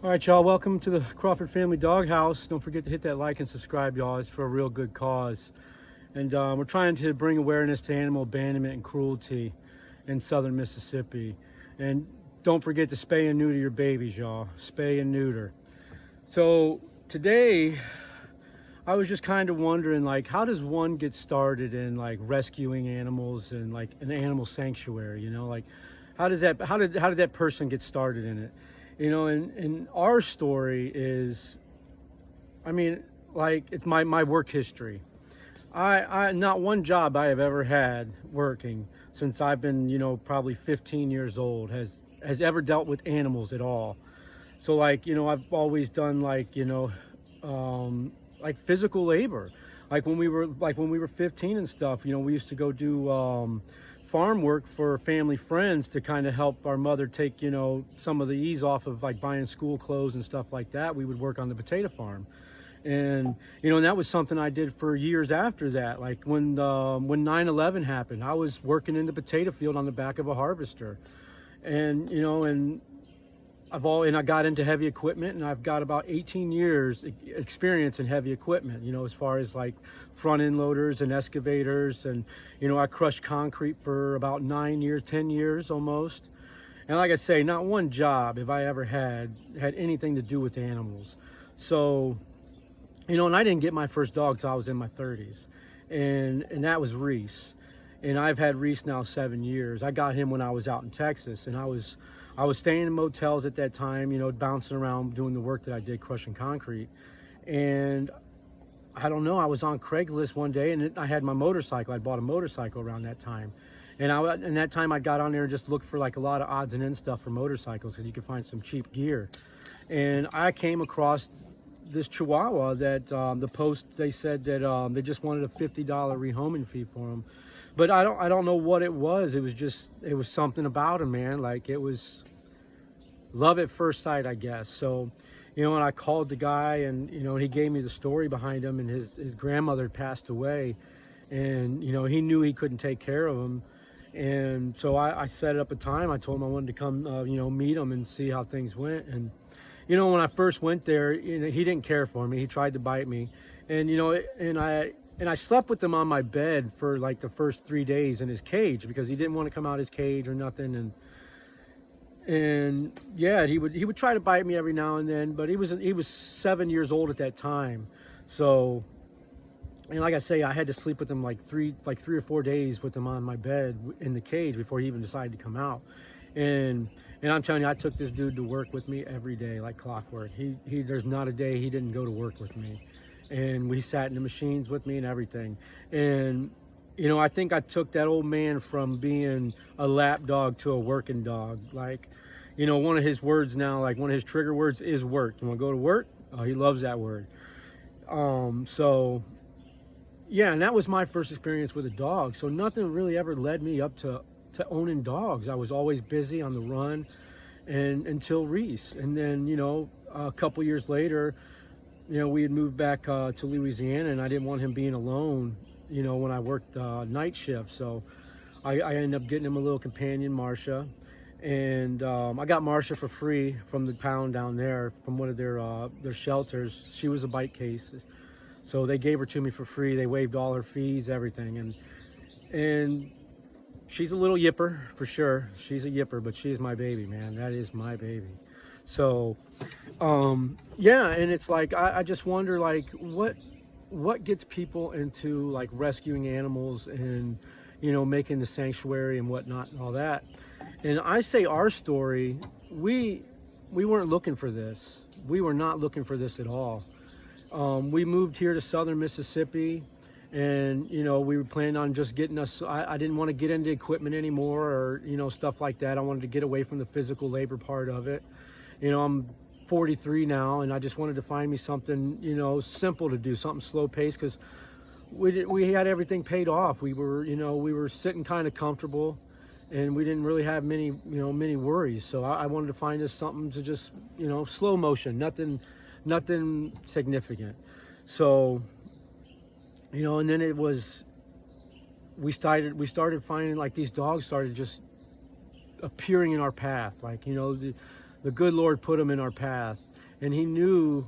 All right, y'all, welcome to the Crawford Family Doghouse. Don't forget to hit that like and subscribe, y'all. It's for a real good cause. And we're trying to bring awareness to animal abandonment and cruelty in southern Mississippi. And don't forget to spay and neuter your babies, y'all. Spay and neuter. So today, I was just kind of wondering, like, how does one get started in like rescuing animals and like an animal sanctuary? Like, how did that person get started in it? And our story is, I mean, like, it's my work history. I not one job I have ever had working since I've been, probably 15 years old has ever dealt with animals at all. So like, I've always done like, like physical labor. Like when we were 15 and stuff, we used to go do farm work for family friends to kind of help our mother take, some of the ease off of like buying school clothes and stuff like that. We would work on the potato farm. And that was something I did for years after that. Like when 9/11 happened, I was working in the potato field on the back of a harvester. And I got into heavy equipment, and I've got about 18 years experience in heavy equipment, as far as like front end loaders and excavators. And, I crushed concrete for about 9 years, 10 years almost. And like I say, not one job have I ever had anything to do with animals. So, and I didn't get my first dog till I was in my 30s. And that was Reese. And I've had Reese now 7 years. I got him when I was out in Texas, and I was staying in motels at that time, bouncing around doing the work that I did, crushing concrete. And I don't know, I was on Craigslist one day, and I had my motorcycle. I bought a motorcycle around that time. And that time I got on there and just looked for like a lot of odds and ends stuff for motorcycles, because you could find some cheap gear. And I came across this Chihuahua that the post, they said that they just wanted a $50 rehoming fee for him. But I don't know what it was. It was something about him, man. Like, it was love at first sight, I guess. So, and I called the guy, and, he gave me the story behind him, and his grandmother had passed away, and, he knew he couldn't take care of him. And so I set up a time. I told him I wanted to come, meet him and see how things went. And, when I first went there, he didn't care for me. He tried to bite me. And, and I slept with him on my bed for like the first 3 days in his cage, because he didn't want to come out of his cage or nothing. And yeah, he would try to bite me every now and then, but he was 7 years old at that time. So, and like I say, I had to sleep with him like three or 4 days with him on my bed in the cage before he even decided to come out. And I'm telling you, I took this dude to work with me every day like clockwork. There's not a day he didn't go to work with me. And we sat in the machines with me and everything. And, I think I took that old man from being a lap dog to a working dog. Like, one of his words now, like one of his trigger words is work. You want to go to work? Oh, he loves that word. So, yeah, and that was my first experience with a dog. So nothing really ever led me up to owning dogs. I was always busy on the run, and until Reese. And then, a couple years later, we had moved back to Louisiana, and I didn't want him being alone, when I worked night shift. So I ended up getting him a little companion, Marsha. And I got Marsha for free from the pound down there, from one of their shelters. She was a bite case. So they gave her to me for free. They waived all her fees, everything. And she's a little yipper, for sure. She's a yipper, but she's my baby, man. That is my baby. So, yeah, and it's like, I just wonder, like, what gets people into, like, rescuing animals and, making the sanctuary and whatnot and all that. And I say our story, we weren't looking for this. We were not looking for this at all. We moved here to southern Mississippi, and, we were planning on just getting us, I didn't want to get into equipment anymore, or, stuff like that. I wanted to get away from the physical labor part of it. I'm 43 now, and I just wanted to find me something, simple to do, something slow paced, because we had everything paid off. We were sitting kind of comfortable, and we didn't really have many worries. So I wanted to find us something to just, slow motion, nothing significant. So, and then we started finding, like, these dogs started just appearing in our path. Like, the good Lord put them in our path. and he knew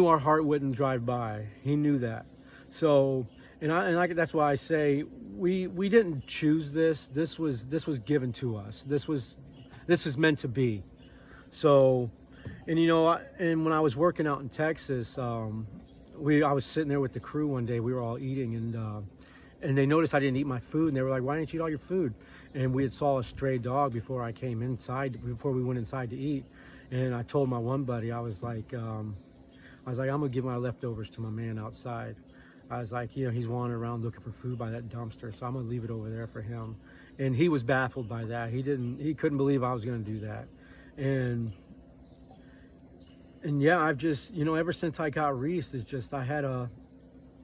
our heart wouldn't drive by. He knew that. So, that's why I say we didn't choose this. This was given to us. This was meant to be. So, and and when I was working out in Texas, I was sitting there with the crew one day. We were all eating, and they noticed I didn't eat my food, and they were like, "Why didn't you eat all your food?" And we had saw a stray dog before I came inside, before we went inside to eat. And I told my one buddy, I was like, I'm gonna give my leftovers to my man outside. I was like, he's wandering around looking for food by that dumpster, so I'm gonna leave it over there for him. And he was baffled by that. He couldn't believe I was gonna do that. And yeah, I've just, ever since I got Reese, it's just, I had a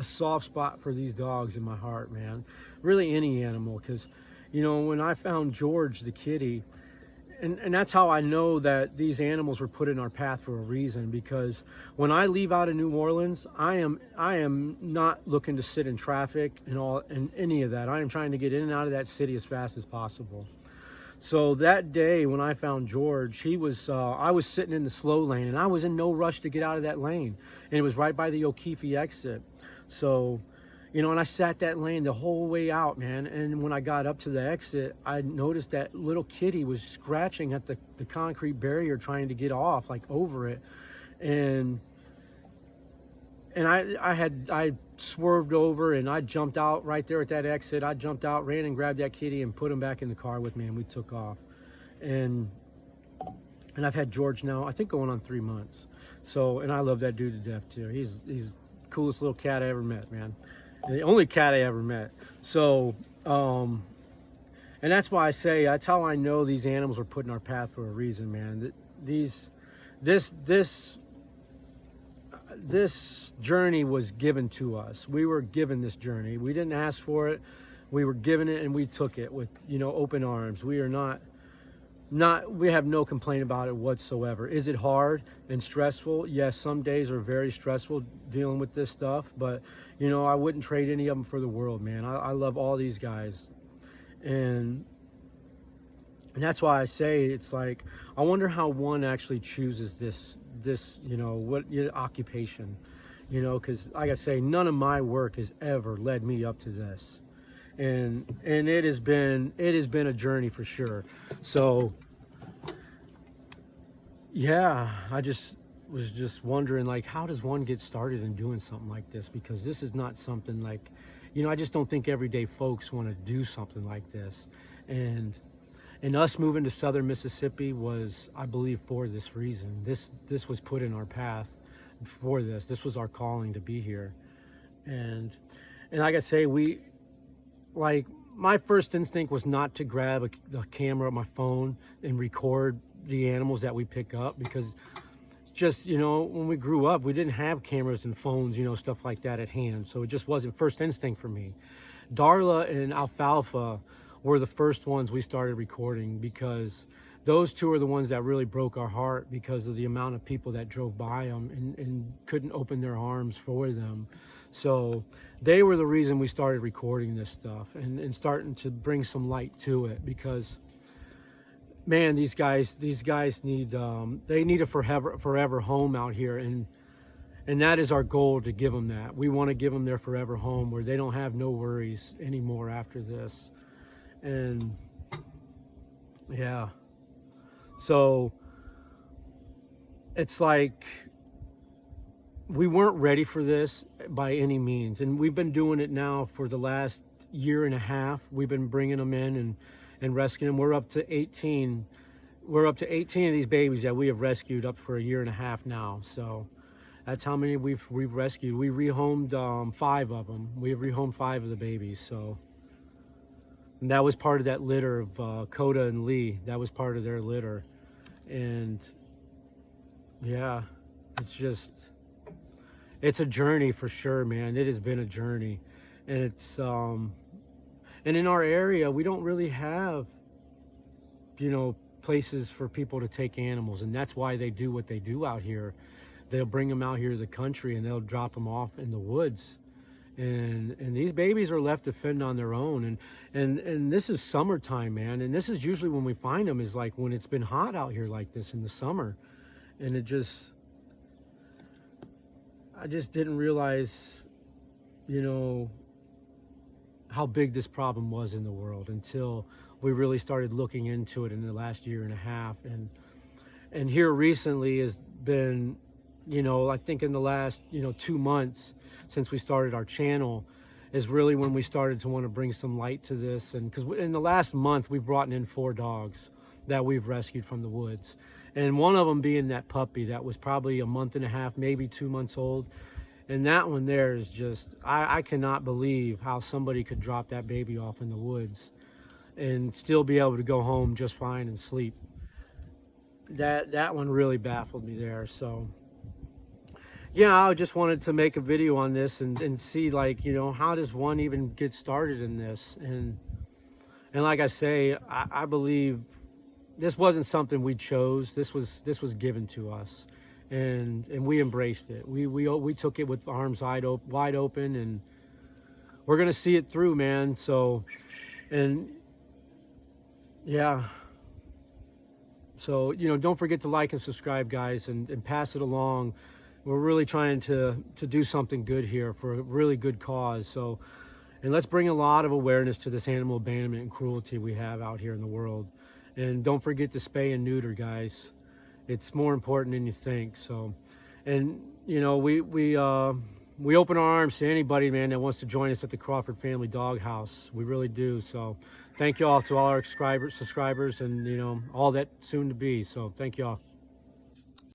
soft spot for these dogs in my heart, man. Really any animal, because, when I found George, the kitty, and that's how I know that these animals were put in our path for a reason, because when I leave out of New Orleans, I am not looking to sit in traffic and any of that. I am trying to get in and out of that city as fast as possible. So that day when I found George, I was sitting in the slow lane, and I was in no rush to get out of that lane. And it was right by the O'Keefe exit. So, and I sat that lane the whole way out, man. And when I got up to the exit, I noticed that little kitty was scratching at the concrete barrier trying to get off, like over it. And I swerved over, and I jumped out right there at that exit. I jumped out, ran and grabbed that kitty and put him back in the car with me, and we took off. And I've had George now, I think, going on 3 months. So, and I love that dude to death too. He's the coolest little cat I ever met, man. The only cat I ever met. So, and that's why I say, that's how I know these animals were put in our path for a reason, man. This journey was given to us. We were given this journey. We didn't ask for it. We were given it, and we took it with, open arms. We are we have no complaint about it whatsoever. Is it hard and stressful? Yes, some days are very stressful dealing with this stuff, but I wouldn't trade any of them for the world, man. I love all these guys. And that's why I say, it's like, I wonder how one actually chooses this occupation, because like I say, none of my work has ever led me up to this. And it has been a journey for sure. So yeah, I was just wondering, like, how does one get started in doing something like this? Because this is not something like, I just don't think everyday folks want to do something like this. And us moving to southern Mississippi was, I believe, for this reason. This was put in our path for this. This was our calling to be here. And like I say, my first instinct was not to grab a camera, my phone, and record the animals that we pick up, because just, when we grew up, we didn't have cameras and phones, stuff like that at hand. So it just wasn't first instinct for me. Darla and Alfalfa were the first ones we started recording, because those two are the ones that really broke our heart because of the amount of people that drove by them and couldn't open their arms for them. So they were the reason we started recording this stuff and starting to bring some light to it, because man, these guys need they need a forever home out here, and that is our goal, to give them that. We want to give them their forever home where they don't have no worries anymore after this. And yeah, so it's like we weren't ready for this by any means, and we've been doing it now for the last year and a half. We've been bringing them in and rescuing them. We're up to 18 of these babies that we have rescued up for a year and a half now. So that's how many we've rescued. We rehomed 5 of them. We have rehomed 5 of the babies. So, and that was part of that litter of Coda and Lee. That was part of their litter. And yeah, it's a journey for sure, man. It has been a journey. And it's and in our area, we don't really have, places for people to take animals, and that's why they do what they do out here. They'll bring them out here to the country, and they'll drop them off in the woods, and these babies are left to fend on their own. And this is summertime, man, and this is usually when we find them, is like when it's been hot out here like this in the summer. And I just didn't realize, you know, how big this problem was in the world until we really started looking into it in the last year and a half. And here recently has been, you know, I think in the last, 2 months since we started our channel is really when we started to want to bring some light to this. And because in the last month we've brought in 4 dogs that we've rescued from the woods, and one of them being that puppy that was probably a month and a half, maybe 2 months old. And that one there is just, I cannot believe how somebody could drop that baby off in the woods and still be able to go home just fine and sleep. That one really baffled me there. So yeah, I just wanted to make a video on this and see, like, how does one even get started in this? And like I say, I believe this wasn't something we chose. This was given to us, and we embraced it. We took it with arms wide open, and we're gonna see it through, man. So, and yeah. So, don't forget to like and subscribe, guys, and pass it along. We're really trying to do something good here for a really good cause. So, and let's bring a lot of awareness to this animal abandonment and cruelty we have out here in the world. And don't forget to spay and neuter, guys. It's more important than you think. So, and we open our arms to anybody, man, that wants to join us at the Crawford Family Dog House. We really do. So thank you all to all our subscribers and all that soon to be. So thank you all.